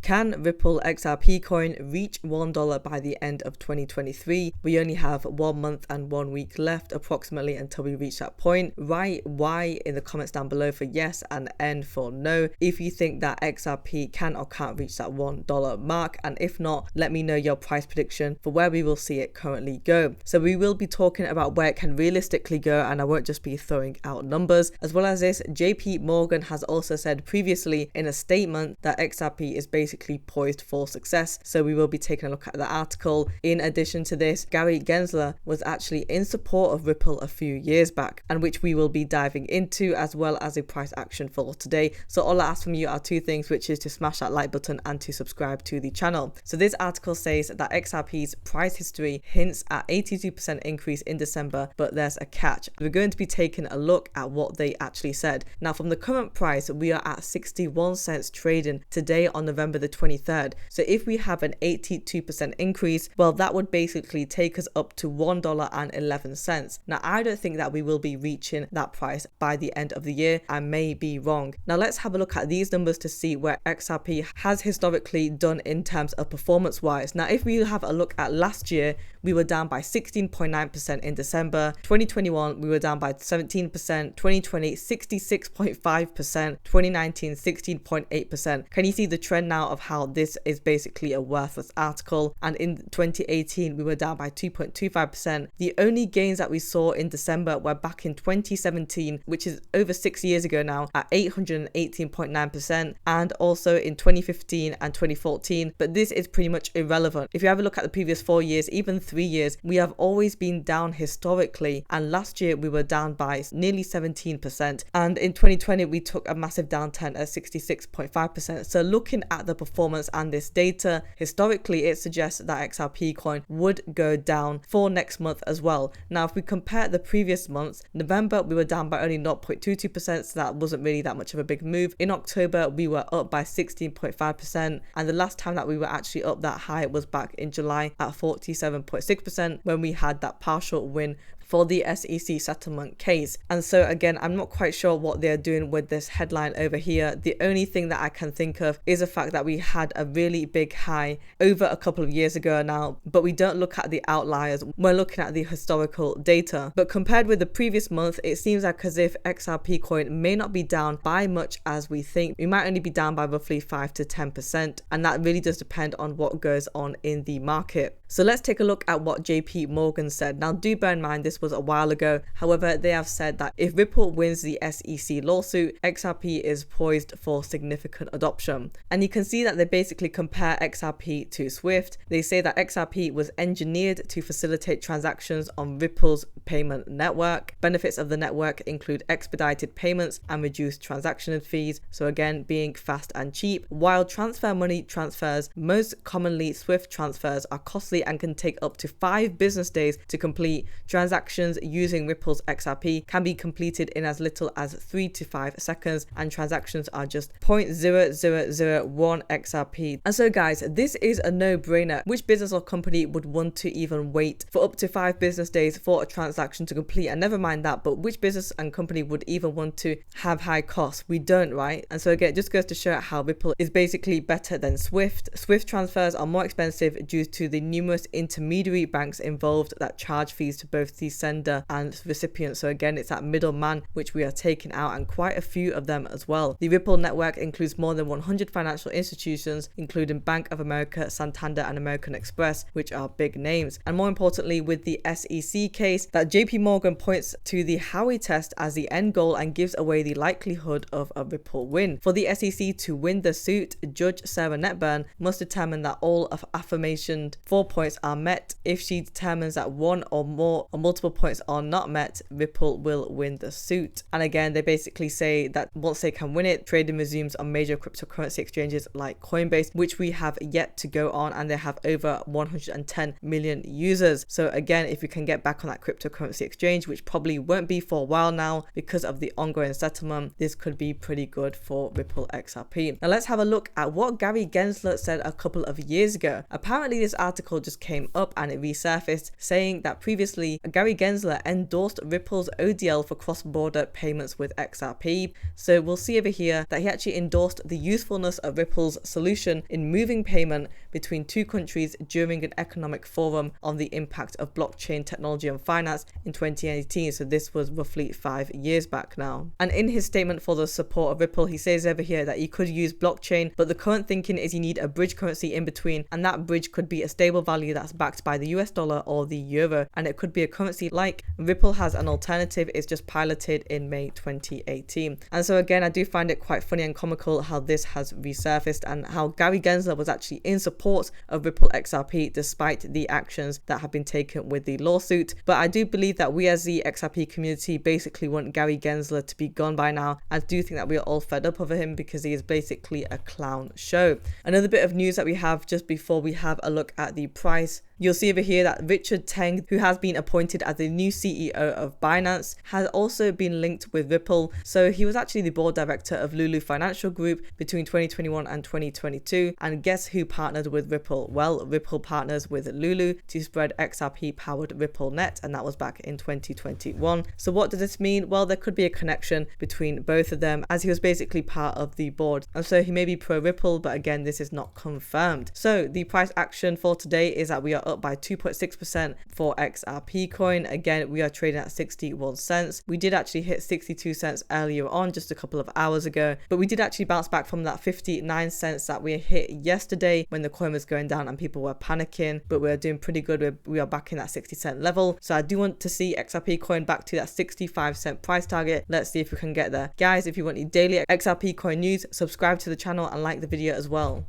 Can Ripple XRP coin reach $1 by the end of 2023? We only have 1 month and 1 week left approximately until we reach that point. Write Y in the comments down below for yes and N for no if you think that XRP can or can't reach that $1 mark, and if not, let me know your price prediction for where we will see it currently go. So we will be talking about where it can realistically go, and I won't just be throwing out numbers. As well as this, JP Morgan has also said previously in a statement that XRP is basically poised for success, so we will be taking a look at the article. In addition to this, Gary Gensler was actually in support of Ripple a few years back, and which we will be diving into, as well as a price action for today. So all I ask from you are two things, which is to smash that like button and to subscribe to the channel. So this article says that XRP's price history hints at 82% increase in December, but there's a catch. We're going to be taking a look at what they actually said. Now, from the current price, we are at 61 cents trading today on November the 23rd. So if we have an 82% increase, well, that would basically take us up to $1.11. Now, I don't think that we will be reaching that price by the end of the year. I may be wrong. Now, let's have a look at these numbers to see where XRP has historically done in terms of performance wise. Now, if we have a look at last year, we were down by 16.9% in December. 2021, we were down by 17%. 2020, 66.5%. 2019, 16.8%. Can you see the trend now of how this is basically a worthless article? And in 2018, we were down by 2.25%. The only gains that we saw in December were back in 2017, which is over 6 years ago now, at 818.9%, and also in 2015 and 2014. But this is pretty much irrelevant. If you have a look at the previous 4 years, even 3 years, we have always been down historically, and last year we were down by nearly 17%, and in 2020 we took a massive downturn at 66.5%. So looking at the performance and this data, historically it suggests that XRP coin would go down for next month as well. Now, if we compare the previous months, November we were down by only 0.22%, so that wasn't really that much of a big move. In October we were up by 16.5%, and the last time that we were actually up that high was back in July at 47.6%, when we had that partial win for the SEC settlement case. And so again, I'm not quite sure what they're doing with this headline over here. The only thing that I can think of is the fact that we had a really big high over a couple of years ago now, but we don't look at the outliers. We're looking at the historical data. But compared with the previous month, it seems like as if XRP coin may not be down by much as we think. We might only be down by roughly 5 to 10%, and that really does depend on what goes on in the market. So let's take a look at what JP Morgan said. Now, do bear in mind this was a while ago. However, they have said that if Ripple wins the SEC lawsuit, XRP is poised for significant adoption. And you can see that they basically compare XRP to Swift. They say that XRP was engineered to facilitate transactions on Ripple's payment network. Benefits of the network include expedited payments and reduced transaction fees, so again, being fast and cheap. While transfer money transfers, most commonly Swift transfers, are costly and can take up to 5 business days to complete. Transactions using Ripple's XRP can be completed in as little as 3 to 5 seconds, and transactions are just 0.0001 XRP. And so guys, this is a no-brainer. Which business or company would want to even wait for up to 5 business days for a transaction to complete? And never mind that, but which business and company would even want to have high costs? We don't, right? And so again, it just goes to show how Ripple is basically better than Swift. Swift transfers are more expensive due to the numerous intermediary banks involved that charge fees to both the sender and recipient. So again, it's that middleman which we are taking out, and quite a few of them as well. The Ripple network includes more than 100 financial institutions, including Bank of America, Santander, and American Express, which are big names. And more importantly, with the SEC case, that JP Morgan points to the Howey test as the end goal and gives away the likelihood of a Ripple win. For the SEC to win the suit, Judge Sarah Netburn must determine that all of aforementioned 4 points are met. If she determines that one or more or multiple points are not met, Ripple will win the suit. And again, they basically say that once they can win it, trading resumes on major cryptocurrency exchanges like Coinbase, which we have yet to go on, and they have over 110 million users. So again, if we can get back on that cryptocurrency exchange, which probably won't be for a while now because of the ongoing settlement, this could be pretty good for Ripple XRP. Now let's have a look at what Gary Gensler said a couple of years ago. Apparently this article just came up and it resurfaced, saying that previously Gary Gensler endorsed Ripple's ODL for cross-border payments with XRP. So we'll see over here that he actually endorsed the usefulness of Ripple's solution in moving payment between two countries during an economic forum on the impact of blockchain technology on finance in 2018. So this was roughly 5 years back now. And in his statement for the support of Ripple, he says over here that he could use blockchain, but the current thinking is you need a bridge currency in between, and that bridge could be a stable value that's backed by the US dollar or the euro, and it could be a currency like Ripple has an alternative. It's just piloted in May 2018. And so again, I do find it quite funny and comical how this has resurfaced and how Gary Gensler was actually in support of Ripple XRP despite the actions that have been taken with the lawsuit. But I do believe that we as the XRP community basically want Gary Gensler to be gone by now. I do think that we are all fed up of him because he is basically a clown show. Another bit of news that we have just before we have a look at the price. You'll see over here that Richard Teng, who has been appointed as the new CEO of Binance, has also been linked with Ripple. So he was actually the board director of Lulu Financial Group between 2021 and 2022. And guess who partnered with Ripple? Well, Ripple partners with Lulu to spread XRP powered RippleNet, and that was back in 2021. So what does this mean? Well, there could be a connection between both of them, as he was basically part of the board. And so he may be pro Ripple, but again, this is not confirmed. So the price action for today is that we are up by 2.6% for XRP coin. Again, we are trading at 61 cents. We did actually hit 62 cents earlier on, just a couple of hours ago, but we did actually bounce back from that 59 cents that we hit yesterday when the coin was going down and people were panicking, but we're doing pretty good. We are back in that 60-cent level. So I do want to see XRP coin back to that 65-cent price target. Let's see if we can get there. Guys, if you want any daily XRP coin news, subscribe to the channel and like the video as well.